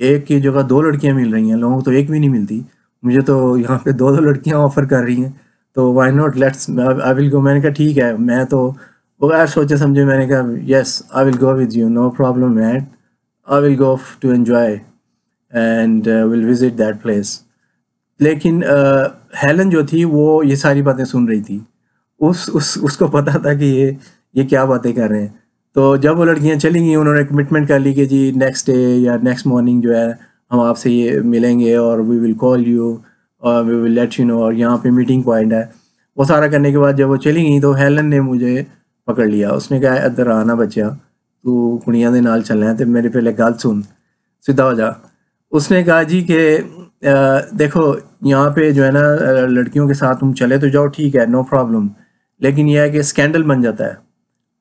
ایک کی جگہ 2 لڑکیاں مل رہی ہیں، لوگوں کو تو ایک بھی نہیں ملتی، مجھے تو یہاں پہ 2 لڑکیاں آفر کر رہی ہیں، تو Y not, let's I will گو. میں نے کہا ٹھیک ہے، میں تو بغیر سوچے سمجھے میں نے کہا yes I will go with you, no problem man, I will go to enjoy and will visit that place. لیکن ہیلن جو تھی وہ یہ ساری باتیں سن رہی تھی، اس کو پتا تھا کہ یہ کیا باتیں کر رہے ہیں. تو جب وہ لڑکیاں چلی گئیں انہوں نے کمٹمنٹ کر لی کہ جی نیکسٹ ڈے یا نیکسٹ مارننگ جو ہے ہم آپ سے یہ ملیں گے اور وی ول کال یو اور وی ول لیٹ یو نو، اور یہاں پہ میٹنگ پوائنٹ ہے. وہ سارا کرنے کے بعد جب وہ چلی گئیں تو ہیلن نے مجھے پکڑ لیا. اس نے کہا ادھر آنا بچہ، تو کڑیاں دے نال چلنا ہے، تو میرے پہلے گل سن، سیدھا ہو جا. اس نے کہا جی کہ دیکھو یہاں پہ جو ہے نا لڑکیوں کے ساتھ تم چلے تو جاؤ، ٹھیک ہے، نو پرابلم، لیکن یہ ہے کہ اسکینڈل بن جاتا ہے.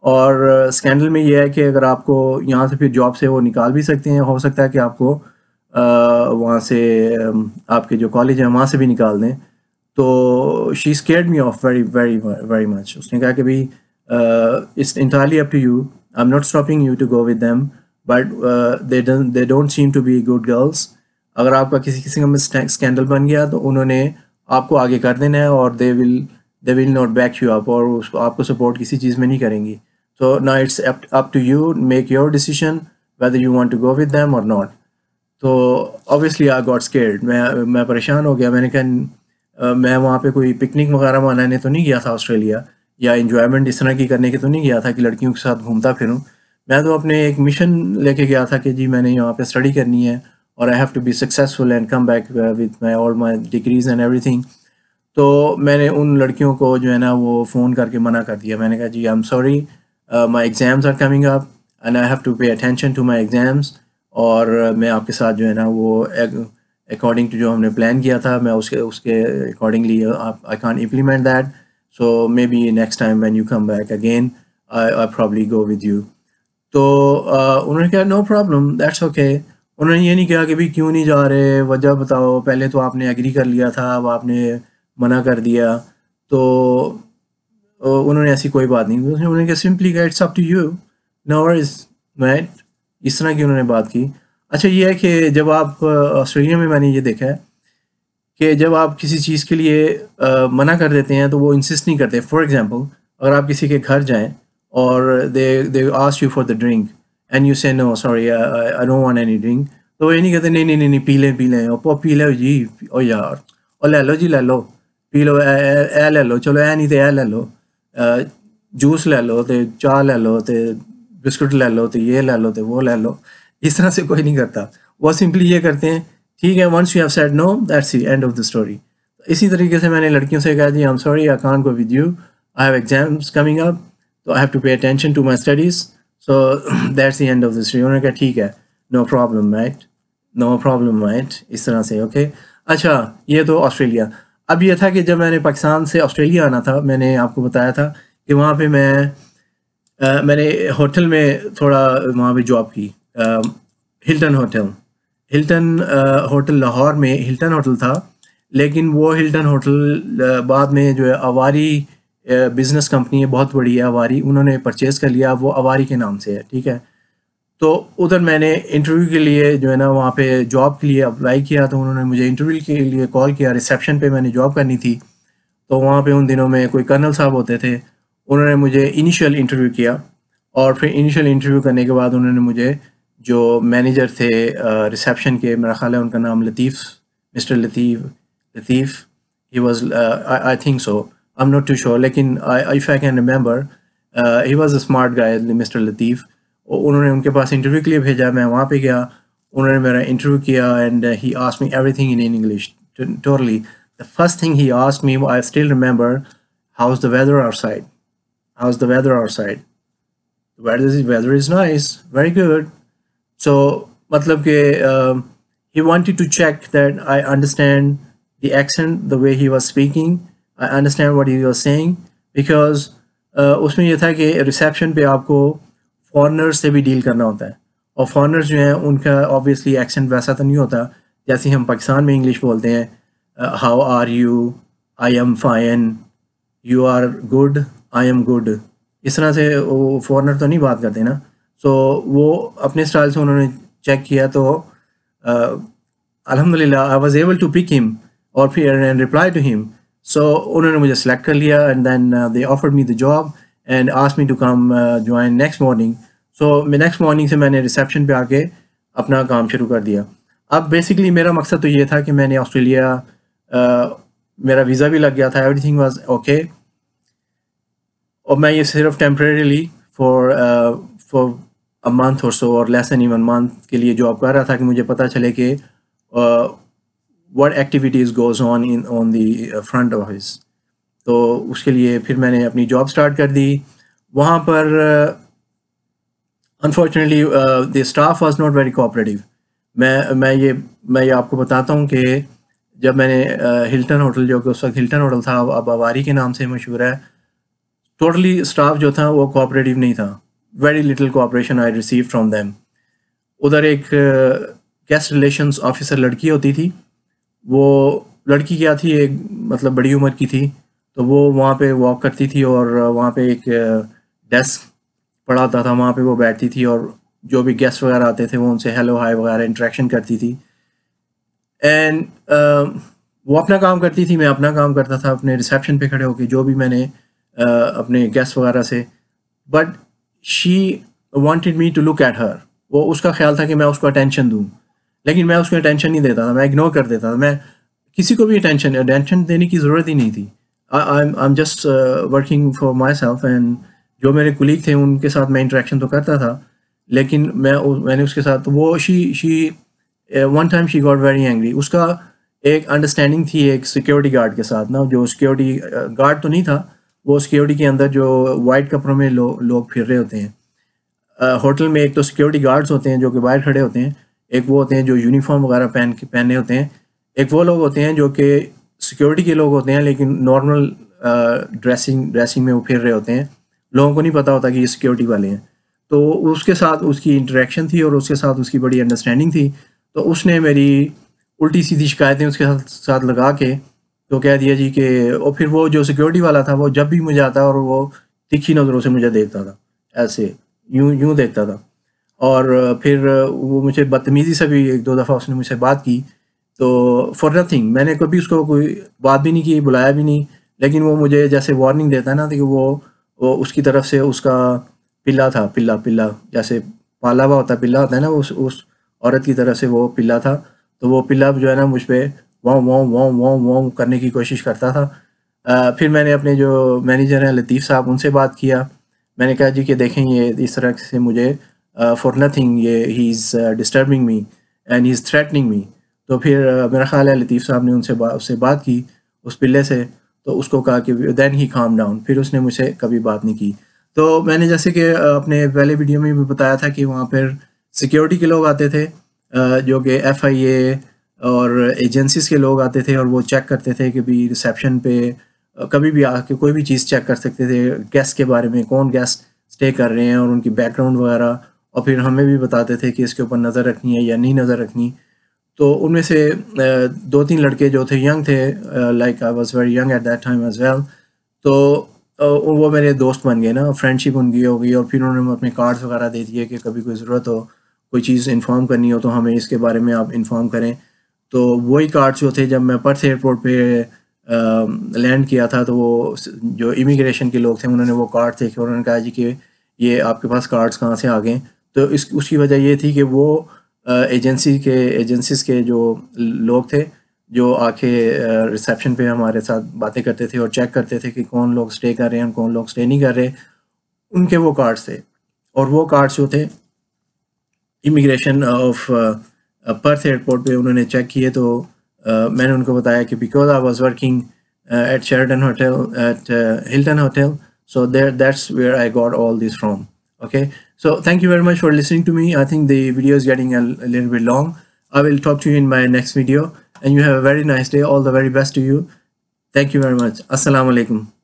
اور اسکینڈل میں یہ ہے کہ اگر آپ کو یہاں سے پھر جاب سے وہ نکال بھی سکتے ہیں، ہو سکتا ہے کہ آپ کو وہاں سے آپ کے جو کالج ہیں وہاں سے بھی نکال دیں. تو she scared me off very very very much. اس نے کہا کہ بھائی it's entirely up to you, I am not stopping you to go with them, but they don't seem to be good girls. اگر آپ کا کسی قسم کا اسکینڈل بن گیا تو انہوں نے آپ کو آگے کر دینا ہے، اور they will not back you up, اور اس کو آپ کو سپورٹ کسی چیز میں نہیں کریں گی. So now it's up to you, make your decision whether you want to go with them or not. تو obviously I got scared. میں پریشان ہو گیا. میں نے کہا میں وہاں پہ کوئی پکنک وغیرہ منانے تو نہیں گیا تھا آسٹریلیا، یا انجوائمنٹ اس طرح کی کرنے کے تو نہیں گیا تھا کہ لڑکیوں کے ساتھ گھومتا پھروں. میں تو اپنے ایک مشن لے کے گیا تھا کہ جی میں نے یہاں پہ اسٹڈی کرنی ہے اور I have to be successful and come back with all my degrees and everything. تو میں نے ان لڑکیوں کو جو ہے نا وہ فون کر کے منع کر دیا. میں نے کہا جی I am sorry, my exams are coming up and I have to pay attention to my exams, اور میں آپ کے ساتھ جو ہے نا وہ اکارڈنگ ٹو جو ہم نے پلان کیا تھا میں اس کے accordingly I can't implement that, so maybe next time when you come back again I probably go with you. تو انہوں نے کہا نو پرابلم، دیٹس اوکے. انہوں نے یہ نہیں کہا کہ بھائی کیوں نہیں جا رہے، وجہ بتاؤ، پہلے تو آپ نے ایگری کر لیا تھا اب آپ نے منع کر دیا. تو انہوں نے ایسی کوئی بات نہیں، انہوں نے کہا سمپلی کہ it's up to you, no worries right, اس طرح کی انہوں نے بات کی. اچھا یہ ہے کہ جب آپ آسٹریلیا میں نے یہ دیکھا ہے کہ جب آپ کسی چیز کے لیے منع کر دیتے ہیں تو وہ انسسٹ نہیں کرتے. فار ایگزامپل اگر آپ کسی کے گھر جائیں اور they ask you for the drink and you say no sorry I don't want any drink, تو وہ یہ نہیں کہتے نہیں پی لیں اور پی لو جی، او یار اور لے لو جی، لے لو پی لو، اے لے لو، چلو اے نہیں تو اے لے لو، جوس لے لو، تو چاہ لے لو، تو بسکٹ لے لو، تو یہ لے لو، تو وہ لے لو. اس طرح سے کوئی نہیں کرتا. وہ سمپلی یہ کرتے ہیں ٹھیک ہے، once you have said no that's the end of the story. اسی طریقے سے میں نے لڑکیوں سے کہا جی I am sorry I can't go with you, I have exams coming up, تو I have to pay attention to my studies, so that's the end of the story. انہوں نے کہا ٹھیک ہے، no problem right, no problem right, اس طرح سے okay. اچھا یہ تو آسٹریلیا. اب یہ تھا کہ جب میں نے پاکستان سے آسٹریلیا آنا تھا، میں نے آپ کو بتایا تھا کہ وہاں پہ میں نے ہوٹل میں تھوڑا وہاں پہ جاب کی، ہلٹن ہوٹل لاہور میں ہلٹن ہوٹل تھا، لیکن وہ ہلٹن ہوٹل بعد میں جو ہے اواری بزنس کمپنی ہے، بہت بڑی ہے اواری، انہوں نے پرچیز کر لیا، وہ اواری کے نام سے ہے، ٹھیک ہے. تو ادھر میں نے انٹرویو کے لیے جو ہے نا وہاں پہ جاب کے لیے اپلائی کیا، تو انہوں نے مجھے انٹرویو کے لیے کال کیا. ریسیپشن پہ میں نے جاب کرنی تھی، تو وہاں پہ ان دنوں میں کوئی کرنل صاحب ہوتے تھے، انہوں نے مجھے انیشیل انٹرویو کیا، اور پھر انیشیل انٹرویو کرنے کے بعد انہوں نے مجھے جو مینیجر تھے ریسیپشن کے، میرا خیال ہے ان کا نام Latif, mister Latif he was I think so, I am not too sure, لیکن if I can remember he was a smart guy mister Latif. انہوں نے ان کے پاس انٹرویو کے لیے بھیجا، میں وہاں پہ گیا، انہوں نے میرا انٹرویو کیا and he asked me every thing in English totally. The first thing he asked me, I still remember, how's the weather outside? How's the weather outside? The weather is nice, very good. So, matlab ke he wanted to check that I understand the accent, the way he was speaking, I understand what he was saying, because اس میں یہ تھا کہ reception پہ آپ کو foreigner سے بھی deal کرنا ہوتا ہے، اور فارنرز جو ہیں ان کا آبویسلی ایکسنٹ ویسا تو نہیں ہوتا جیسے ہم پاکستان میں انگلش بولتے ہیں، how are you, I am fine, you are good, I am good, اس طرح سے وہ فارنر تو نہیں بات کرتے نا. سو وہ اپنے اسٹائل سے انہوں نے چیک کیا، تو الحمدللہ I was able to pick him اور پھر اینڈ ریپلائی ٹو ہم. سو انہوں نے مجھے سلیکٹ کر لیا and then they offered me the job and ask me to come join next morning. So next morning سے میں نے ریسیپشن پہ آ کے اپنا کام شروع کر دیا. اب بیسکلی میرا مقصد تو یہ تھا کہ میں نے آسٹریلیا میرا ویزا بھی لگ گیا تھا, ایوری تھنگ واز اوکے, اور میں یہ صرف ٹیمپریریلی فار اے منتھ اور سو اور لیس دین ایون منتھ کے لیے جاب کر رہا تھا کہ مجھے پتہ چلے کہ what activities goes on the front office. تو اس کے لیے پھر میں نے اپنی جاب اسٹارٹ کر دی. وہاں پر unfortunately the staff was not very cooperative. میں یہ آپ کو بتاتا ہوں کہ جب میں نے ہلٹن ہوٹل, جو کہ اس وقت ہلٹن ہوٹل تھا, اب آواری کے نام سے مشہور ہے, ٹوٹلی اسٹاف جو تھا وہ کوآپریٹیو نہیں تھا. Very little cooperation I receive from them. ادھر ایک گیسٹ ریلیشنس آفیسر لڑکی ہوتی تھی, وہ لڑکی کیا تھی ایک مطلب بڑی عمر کی تھی, تو وہ وہاں پہ واک کرتی تھی اور وہاں پہ ایک ڈیسک پڑا ہوتا تھا, وہاں پہ وہ بیٹھتی تھی اور جو بھی گیسٹ وغیرہ آتے تھے وہ ان سے ہیلو ہائی وغیرہ انٹریکشن کرتی تھی. اینڈ وہ اپنا کام کرتی تھی, میں اپنا کام کرتا تھا اپنے ریسیپشن پہ کھڑے ہو کے جو بھی میں نے اپنے گیسٹ وغیرہ سے. But she wanted me to look at her. وہ اس کا خیال تھا کہ میں اس کو اٹینشن دوں, لیکن میں اس کو اٹینشن نہیں دیتا تھا, میں اگنور کر دیتا تھا. میں کسی کو بھی اٹینشن دینے کی ضرورت ہی نہیں تھی. I am just working for my self, and جو میرے کولیگ تھے ان کے ساتھ میں انٹریکشن تو کرتا تھا, لیکن میں نے اس کے ساتھ وہ she one time she got very angry. اس کا ایک انڈرسٹینڈنگ تھی ایک سیکورٹی گارڈ کے ساتھ نا, جو سیکورٹی گارڈ تو نہیں تھا, وہ سیکورٹی کے اندر جو وائٹ کپڑوں میں لوگ پھر رہے ہوتے ہیں ہوٹل میں. ایک تو سیکورٹی گارڈز ہوتے ہیں جو کہ باہر کھڑے ہوتے ہیں, ایک وہ ہوتے ہیں جو یونیفارم وغیرہ پہنے ہوتے ہیں, ایک وہ لوگ ہوتے ہیں جو کہ سیکورٹی کے لوگ ہوتے ہیں لیکن نارمل ڈریسنگ میں وہ پھر رہے ہوتے ہیں. لوگوں کو نہیں پتہ ہوتا کہ یہ سیکورٹی والے ہیں. تو اس کے ساتھ اس کی انٹریکشن تھی اور اس کے ساتھ اس کی بڑی انڈرسٹینڈنگ تھی. تو اس نے میری الٹی سیدھی شکایتیں اس کے ساتھ لگا کے تو کہہ دیا جی کہ, اور پھر وہ جو سیکورٹی والا تھا وہ جب بھی مجھے آتا اور وہ تکھی نظروں سے مجھے دیکھتا تھا, ایسے یوں دیکھتا تھا. اور پھر وہ مجھے بدتمیزی سے بھی ایک دو دفعہ اس نے مجھ سے بات کی, تو فار نتھنگ. میں نے کبھی اس کو کوئی بات بھی نہیں کی, بلایا بھی نہیں, لیکن وہ مجھے جیسے وارننگ دیتا ہے نا کہ وہ اس کی طرف سے اس کا پلا تھا, پلا جیسے پالا ہوا ہوتا پلا ہوتا ہے نا, اس عورت کی طرف سے وہ پلا تھا. تو وہ پلا جو ہے نا مجھ پہ ووں کرنے کی کوشش کرتا تھا. پھر میں نے اپنے جو مینیجر ہیں لطیف صاحب, ان سے بات کیا. میں نے کہا جی کہ دیکھیں یہ اس طرح سے مجھے فار نتھنگ یہ he is disturbing me and he is threatening me. تو پھر میرا خیال ہے لطیف صاحب نے اس سے بات کی اس پلے سے, تو اس کو کہا کہ دین ہی کام ڈاؤن. پھر اس نے مجھ سے کبھی بات نہیں کی. تو میں نے جیسے کہ اپنے پہلے ویڈیو میں بھی بتایا تھا کہ وہاں پر سیکیورٹی کے لوگ آتے تھے, جو کہ FIA اور ایجنسیز کے لوگ آتے تھے, اور وہ چیک کرتے تھے کہ بھی ریسیپشن پہ کبھی بھی آ کے کوئی بھی چیز چیک کر سکتے تھے گیسٹ کے بارے میں, کون گیسٹ اسٹے کر رہے ہیں اور ان کی بیک گراؤنڈ وغیرہ, اور پھر ہمیں بھی بتاتے تھے کہ اس کے اوپر نظر رکھنی ہے یا نہیں نظر رکھنی. تو ان میں سے 2-3 لڑکے جو تھے ینگ تھے, like I was very young at that time as well, تو وہ میرے دوست بن گئے نا, فرینڈ شپ ان کی ہو گئی. اور پھر انہوں نے اپنے کارڈز وغیرہ دے دیے کہ کبھی کوئی ضرورت ہو, کوئی چیز انفارم کرنی ہو تو ہمیں اس کے بارے میں آپ انفارم کریں. تو وہی کارڈز جو تھے جب میں پرتھ ایئرپورٹ پہ لینڈ کیا تھا, تو وہ جو امیگریشن کے لوگ تھے انہوں نے وہ کارڈ دیکھے اور انہوں نے کہا جی کہ یہ آپ کے پاس کارڈز کہاں سے آ گئے. تو اس کی وجہ یہ تھی کہ وہ ایجنسیز کے جو لوگ تھے جو آ کے ریسیپشن پہ ہمارے ساتھ باتیں کرتے تھے اور چیک کرتے تھے کہ کون لوگ اسٹے کر رہے ہیں کون لوگ اسٹے نہیں کر رہے, ان کے وہ کارڈز تھے. اور وہ کارڈز جو تھے امیگریشن آف پرتھ ایئرپورٹ پہ انہوں نے چیک کیے. تو میں نے ان کو بتایا کہ because I was working at Sheraton hotel at Hilton hotel, so that's where I got all this from. Okay, so thank you very much for listening to me. I think the video is getting a little bit long. I will talk to you in my next video, and you have a very nice day. All the very best to you. Thank you very much. Assalamu alaikum.